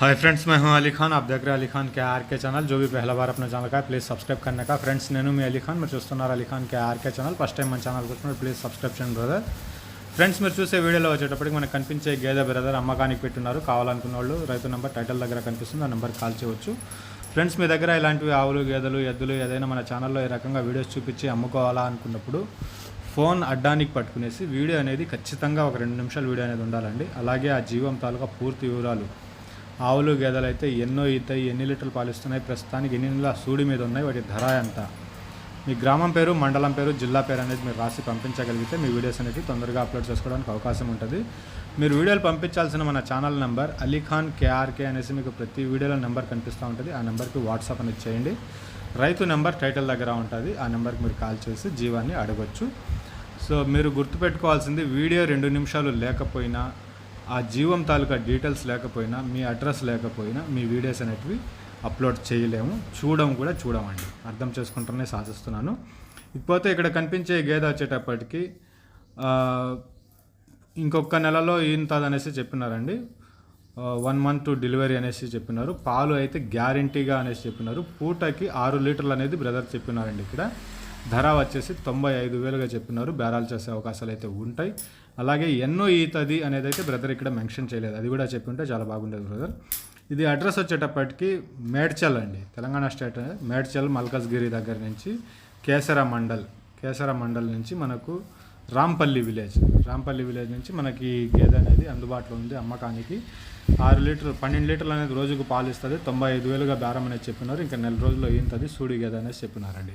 Hi friends, मैं हूं अली खान। आप देख रहे हैं अली खान के आर के चैनल। जो भी पहला बार अपने ఛానల్ का प्लीज़ सब्सक्राइब करने का। फ्रेंड्स నేను మీ అలీ ఖాన్, మీరు చూస్తున్నారు Ali Khan K R K channel. First time మన ఛానల్ చూస్తున్నారు ప్లీజ్ సబ్స్క్రైబ్ చేయండి బ్రదర్। ఫ్రెండ్స్ మీరు చూసే వీడియోలో వచ్చేటప్పటికి మనకు కనిపించే గేదె బ్రదర్ అమ్మకానికి పెట్టున్నారు। కావాలనుకున్న వాళ్ళు రైతు నెంబర్ టైటిల్ దగ్గర కనిపిస్తుంది, ఆ నెంబర్కి కాల్ చేయవచ్చు। ఫ్రెండ్స్ మీ దగ్గర ఇలాంటివి ఆవులు, గేదెలు, ఎద్దులు ఏదైనా మన ఛానల్లో ఈ రకంగా వీడియోస్ చూపించి అమ్ముకోవాలా అనుకున్నప్పుడు ఫోన్ అడ్డానికి పట్టుకునేసి వీడియో అనేది ఖచ్చితంగా ఒక 2 నిమిషాల వీడియో అనేది ఉండాలండి। అలాగే ఆ జీవం తాలూకా పూర్తి వివరాలు, ఆవులు గేదెలు అయితే ఎన్నో ఈతాయి, ఎన్ని లీటర్లు పాలిస్తున్నాయి, ప్రస్తుతానికి ఎన్ని నెలల సూడి మీద ఉన్నాయి, వాటి ధర ఎంత, మీ గ్రామం పేరు, మండలం పేరు, జిల్లా పేరు అనేది మీరు రాసి పంపించగలిగితే మీ వీడియోస్ అనేవి తొందరగా అప్లోడ్ చేసుకోవడానికి అవకాశం ఉంటుంది। మీరు వీడియోలు పంపించాల్సిన మన channel number Ali Khan KRK అనేసి మీకు ప్రతి వీడియోలో నెంబర్ కనిపిస్తూ ఉంటుంది। ఆ నెంబర్కి వాట్సాప్ అనేది చేయండి। రైతు నెంబర్ టైటిల్ దగ్గర ఉంటుంది, ఆ నెంబర్కి మీరు కాల్ చేసి జీవాన్ని అడగచ్చు। సో మీరు గుర్తుపెట్టుకోవాల్సింది, వీడియో 2 నిమిషాలు లేకపోయినా, ఆ జీవం తాలూకా డీటెయిల్స్ లేకపోయినా, మీ అడ్రస్ లేకపోయినా మీ వీడియోస్ అనేటివి అప్లోడ్ చేయలేము, చూడమండి। అర్థం చేసుకుంటారనే సాధిస్తున్నాను। ఇకపోతే ఇక్కడ కనిపించే గేదె వచ్చేటప్పటికి ఇంకొక నెలలో ఈంతది అనేసి చెప్పినారండి। 1 మంత్ డెలివరీ అనేసి చెప్పినారు। పాలు అయితే గ్యారంటీగా అనేసి చెప్పినారు। పూటకి 6 లీటర్లు అనేది బ్రదర్ చెప్పినారండి। ఇక్కడ ధర వచ్చేసి 95,000గా చెప్పినారు। బేరాలు చేసే అవకాశాలు అయితే ఉంటాయి। అలాగే ఎన్నో ఈతది అనేది అయితే బ్రదర్ ఇక్కడ మెన్షన్ చేయలేదు, అది కూడా చెప్పి ఉంటే చాలా బాగుండేది బ్రదర్। ఇది అడ్రస్ వచ్చేటప్పటికి మేడ్చల్ అండి, తెలంగాణ స్టేట్ మేడ్చల్ మల్కజ్గిరి దగ్గర నుంచి కేసర మండల్ నుంచి మనకు రాంపల్లి విలేజ్ నుంచి మనకి గేదె అనేది అందుబాటులో ఉంది అమ్మకానికి। 12 లీటర్లు అనేది రోజుకు పాలు ఇస్తుంది। 95,000గా బేరం అనేది చెప్పినారు। ఇంకా నెల రోజుల్లో ఈంతది సూడి గేదె అనేసి చెప్పినారండి।